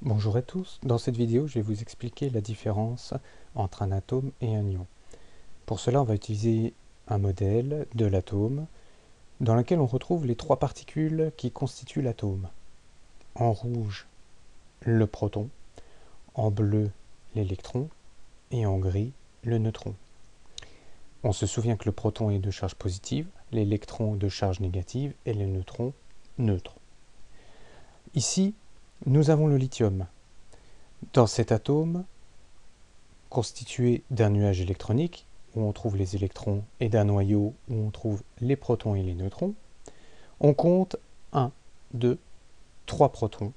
Bonjour à tous, dans cette vidéo je vais vous expliquer la différence entre un atome et un ion. Pour cela on va utiliser un modèle de l'atome dans lequel on retrouve les trois particules qui constituent l'atome. En rouge le proton, en bleu l'électron et en gris le neutron. On se souvient que le proton est de charge positive, l'électron de charge négative et le neutron neutre. Ici nous avons le lithium. Dans cet atome, constitué d'un nuage électronique, où on trouve les électrons, et d'un noyau, où on trouve les protons et les neutrons, on compte 1, 2, 3 protons,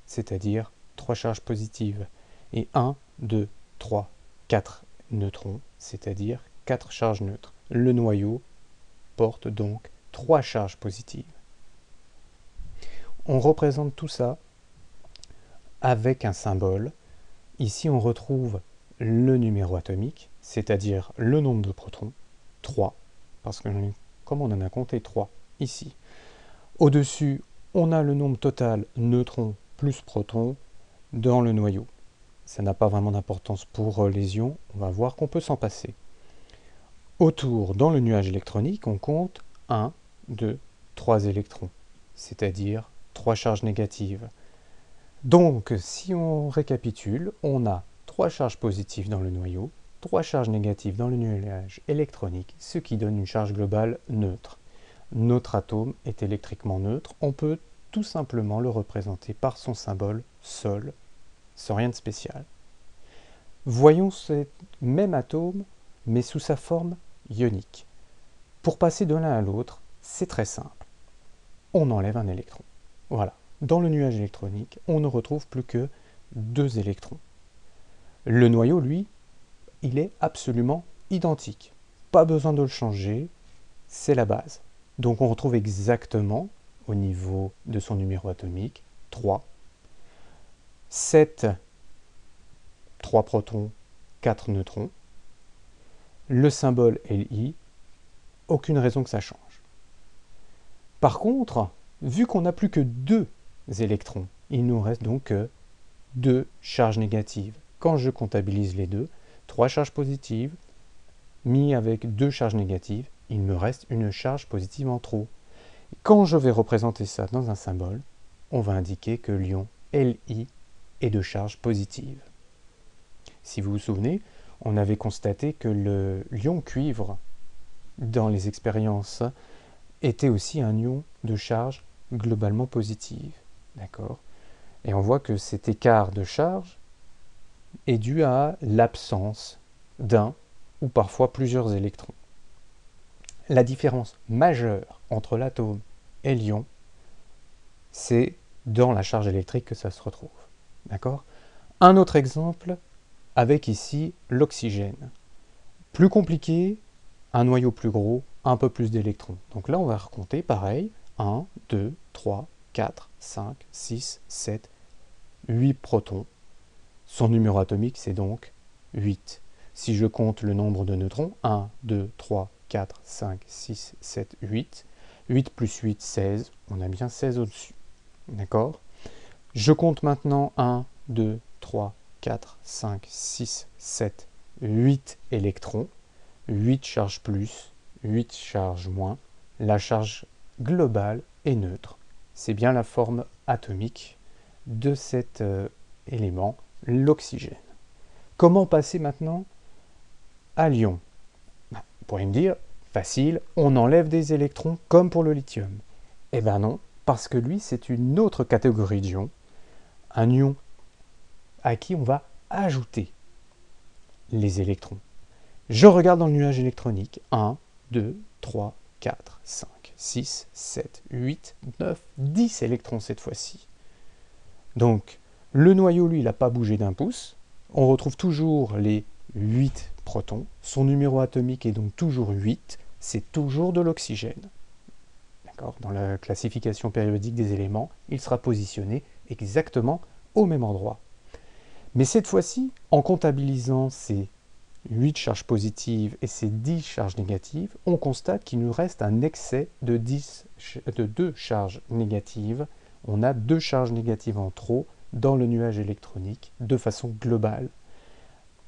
c'est-à-dire 3 charges positives, et 1, 2, 3, 4 neutrons, c'est-à-dire 4 charges neutres. Le noyau porte donc 3 charges positives. On représente tout ça avec un symbole. Ici, on retrouve le numéro atomique, c'est-à-dire le nombre de protons, 3, parce que comme on en a compté 3 ici. Au-dessus, on a le nombre total neutrons plus protons dans le noyau. Ça n'a pas vraiment d'importance pour les ions, on va voir qu'on peut s'en passer. Autour, dans le nuage électronique, on compte 1, 2, 3 électrons, c'est-à-dire 3 charges négatives. Donc, si on récapitule, on a 3 charges positives dans le noyau, 3 charges négatives dans le nuage électronique, ce qui donne une charge globale neutre. Notre atome est électriquement neutre, on peut tout simplement le représenter par son symbole Sol, sans rien de spécial. Voyons ce même atome, mais sous sa forme ionique. Pour passer de l'un à l'autre, c'est très simple. On enlève un électron. Voilà. Dans le nuage électronique, on ne retrouve plus que 2 électrons. Le noyau, lui, il est absolument identique. Pas besoin de le changer, c'est la base. Donc on retrouve exactement, au niveau de son numéro atomique, 3, 7, 3 protons, 4 neutrons. Le symbole Li, aucune raison que ça change. Par contre, vu qu'on n'a plus que 2 électrons, il nous reste donc 2 charges négatives. Quand je comptabilise les deux, 3 charges positives, mis avec 2 charges négatives, il me reste une charge positive en trop. Quand je vais représenter ça dans un symbole, on va indiquer que l'ion Li est de charge positive. Si vous vous souvenez, on avait constaté que l'ion cuivre, dans les expériences, était aussi un ion de charge globalement positive. D'accord ? Et on voit que cet écart de charge est dû à l'absence d'un ou parfois plusieurs électrons. La différence majeure entre l'atome et l'ion, c'est dans la charge électrique que ça se retrouve. D'accord ? Un autre exemple avec ici l'oxygène. Plus compliqué, un noyau plus gros, un peu plus d'électrons. Donc là, on va recompter pareil. 1, 2, 3, 4, 5, 6, 7, 8 protons. Son numéro atomique, c'est donc 8. Si je compte le nombre de neutrons, 1, 2, 3, 4, 5, 6, 7, 8. 8 plus 8, 16. On a bien 16 au-dessus. D'accord ? Je compte maintenant 1, 2, 3, 4, 5, 6, 7, 8 électrons. 8 charges plus, 8 charges moins. La charge globale est neutre. C'est bien la forme atomique de cet élément, l'oxygène. Comment passer maintenant à l'ion ? Vous pourriez me dire, facile, on enlève des électrons comme pour le lithium. Eh bien non, parce que lui, c'est une autre catégorie d'ion, un ion à qui on va ajouter les électrons. Je regarde dans le nuage électronique, 1, 2, 3, 4, 5, 6, 7, 8, 9, 10 électrons cette fois-ci. Donc, le noyau, lui, il n'a pas bougé d'un pouce. On retrouve toujours les 8 protons. Son numéro atomique est donc toujours 8. C'est toujours de l'oxygène. D'accord ? Dans la classification périodique des éléments, il sera positionné exactement au même endroit. Mais cette fois-ci, en comptabilisant ces 8 charges positives et ces 10 charges négatives, on constate qu'il nous reste un excès de 2 charges négatives. On a 2 charges négatives en trop dans le nuage électronique de façon globale.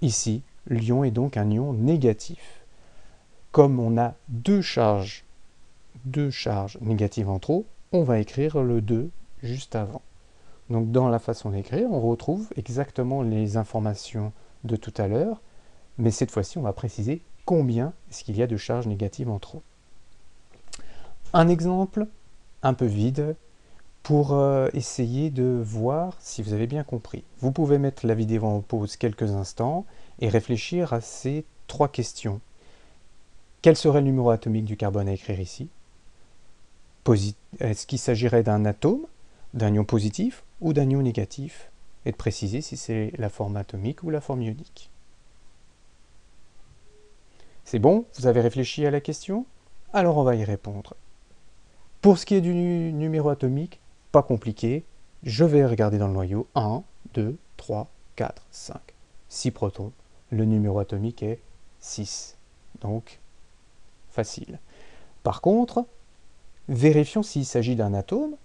Ici, l'ion est donc un ion négatif. Comme on a deux charges négatives en trop, on va écrire le 2 juste avant. Donc dans la façon d'écrire, on retrouve exactement les informations de tout à l'heure, mais cette fois-ci, on va préciser combien est-ce qu'il y a de charges négatives en trop. Un exemple un peu vide pour essayer de voir si vous avez bien compris. Vous pouvez mettre la vidéo en pause quelques instants et réfléchir à ces trois questions. Quel serait le numéro atomique du carbone à écrire ici? Est-ce qu'il s'agirait d'un atome, d'un ion positif ou d'un ion négatif? Et de préciser si c'est la forme atomique ou la forme ionique. C'est bon? Vous avez réfléchi à la question? Alors on va y répondre. Pour ce qui est du numéro atomique, pas compliqué, je vais regarder dans le noyau 1, 2, 3, 4, 5, 6 protons. Le numéro atomique est 6. Donc, facile. Par contre, vérifions s'il s'agit d'un atome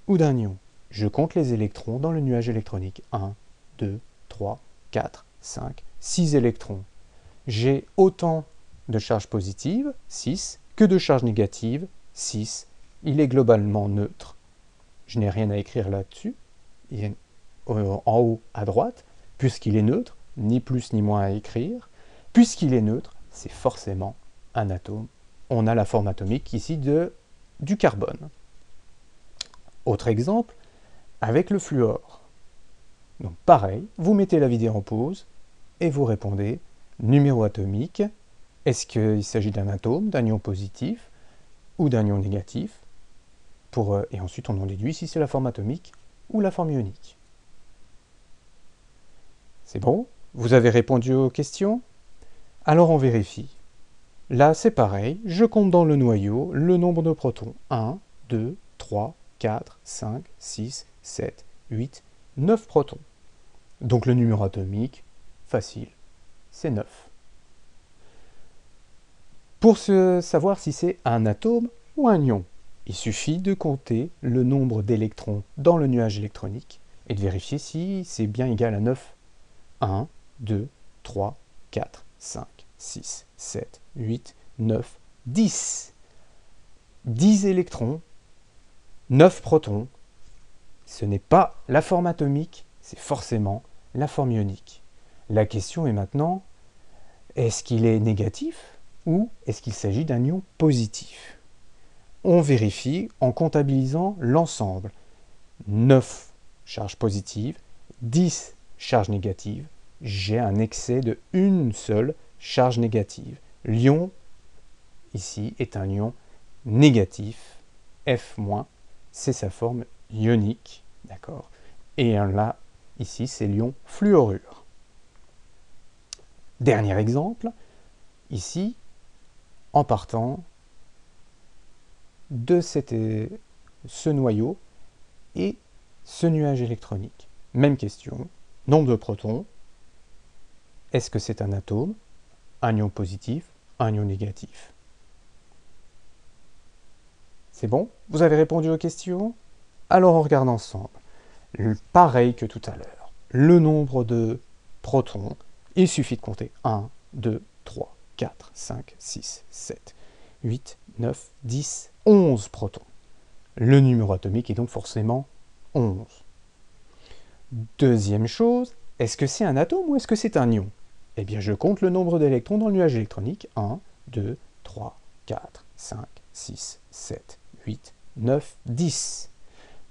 ou d'un ion. Je compte les électrons dans le nuage électronique. 1, 2, 3, 4, 5, 6 électrons. J'ai autant de charges positives, 6, que de charges négatives, 6. Il est globalement neutre. Je n'ai rien à écrire là-dessus. Il est en haut à droite, puisqu'il est neutre, ni plus ni moins à écrire. Puisqu'il est neutre, c'est forcément un atome. On a la forme atomique ici du carbone. Autre exemple, avec le fluor. Donc pareil, vous mettez la vidéo en pause et vous répondez numéro atomique. Est-ce qu'il s'agit d'un atome, d'un ion positif ou d'un ion négatif? Et ensuite on en déduit si c'est la forme atomique ou la forme ionique. C'est bon? Vous avez répondu aux questions? Alors on vérifie. Là c'est pareil, je compte dans le noyau le nombre de protons. 1, 2, 3, 4, 5, 6, 7, 8, 9 protons. Donc le numéro atomique, facile, c'est 9. Pour savoir si c'est un atome ou un ion, il suffit de compter le nombre d'électrons dans le nuage électronique et de vérifier si c'est bien égal à 9. 1, 2, 3, 4, 5, 6, 7, 8, 9, 10. 10 électrons, 9 protons. Ce n'est pas la forme atomique, c'est forcément la forme ionique. La question est maintenant, est-ce qu'il est négatif ou est-ce qu'il s'agit d'un ion positif? On vérifie en comptabilisant l'ensemble. 9 charges positives, 10 charges négatives. J'ai un excès de une seule charge négative. L'ion, ici, est un ion négatif, F-, c'est sa forme ionique, d'accord? Et là, ici, c'est l'ion fluorure. Dernier exemple, ici, en partant de ce noyau et ce nuage électronique. Même question, nombre de protons, est-ce que c'est un atome, un ion positif, un ion négatif? C'est bon? Vous avez répondu aux questions? Alors on regarde ensemble. Pareil que tout à l'heure. Le nombre de protons, il suffit de compter 1, 2, 3, 4, 5, 6, 7, 8, 9, 10, 11 protons. Le numéro atomique est donc forcément 11. Deuxième chose, est-ce que c'est un atome ou est-ce que c'est un ion? Eh bien, je compte le nombre d'électrons dans le nuage électronique. 1, 2, 3, 4, 5, 6, 7, 8, 9, 10.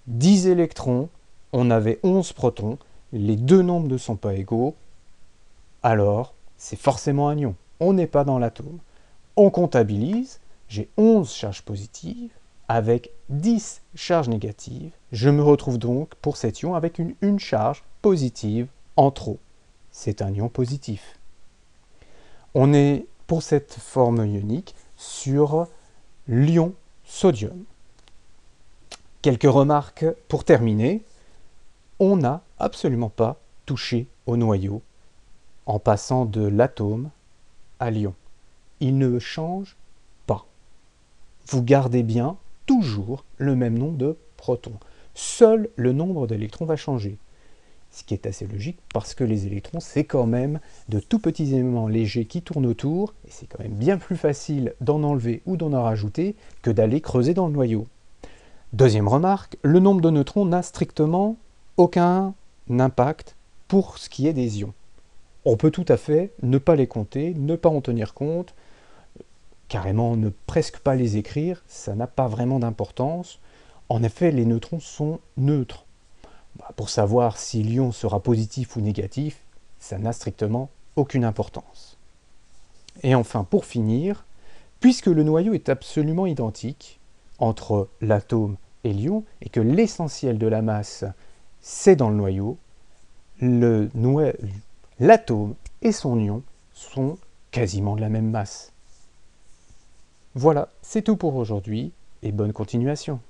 10 électrons, on avait 11 protons, les deux nombres ne sont pas égaux, alors c'est forcément un ion. On n'est pas dans l'atome. On comptabilise, j'ai 11 charges positives avec 10 charges négatives. Je me retrouve donc pour cet ion avec une charge positive en trop. C'est un ion positif. On est pour cette forme ionique sur l'ion sodium. Quelques remarques pour terminer. On n'a absolument pas touché au noyau en passant de l'atome à l'ion. Il ne change pas. Vous gardez bien toujours le même nombre de protons. Seul le nombre d'électrons va changer. Ce qui est assez logique parce que les électrons, c'est quand même de tout petits éléments légers qui tournent autour, et c'est quand même bien plus facile d'en enlever ou d'en rajouter que d'aller creuser dans le noyau. Deuxième remarque, le nombre de neutrons n'a strictement aucun impact pour ce qui est des ions. On peut tout à fait ne pas les compter, ne pas en tenir compte, carrément ne presque pas les écrire, ça n'a pas vraiment d'importance. En effet, les neutrons sont neutres. Pour savoir si l'ion sera positif ou négatif, ça n'a strictement aucune importance. Et enfin, pour finir, puisque le noyau est absolument identique entre l'atome et l'ion, et que l'essentiel de la masse, c'est dans le noyau, l'atome et son ion sont quasiment de la même masse. Voilà, c'est tout pour aujourd'hui, et bonne continuation.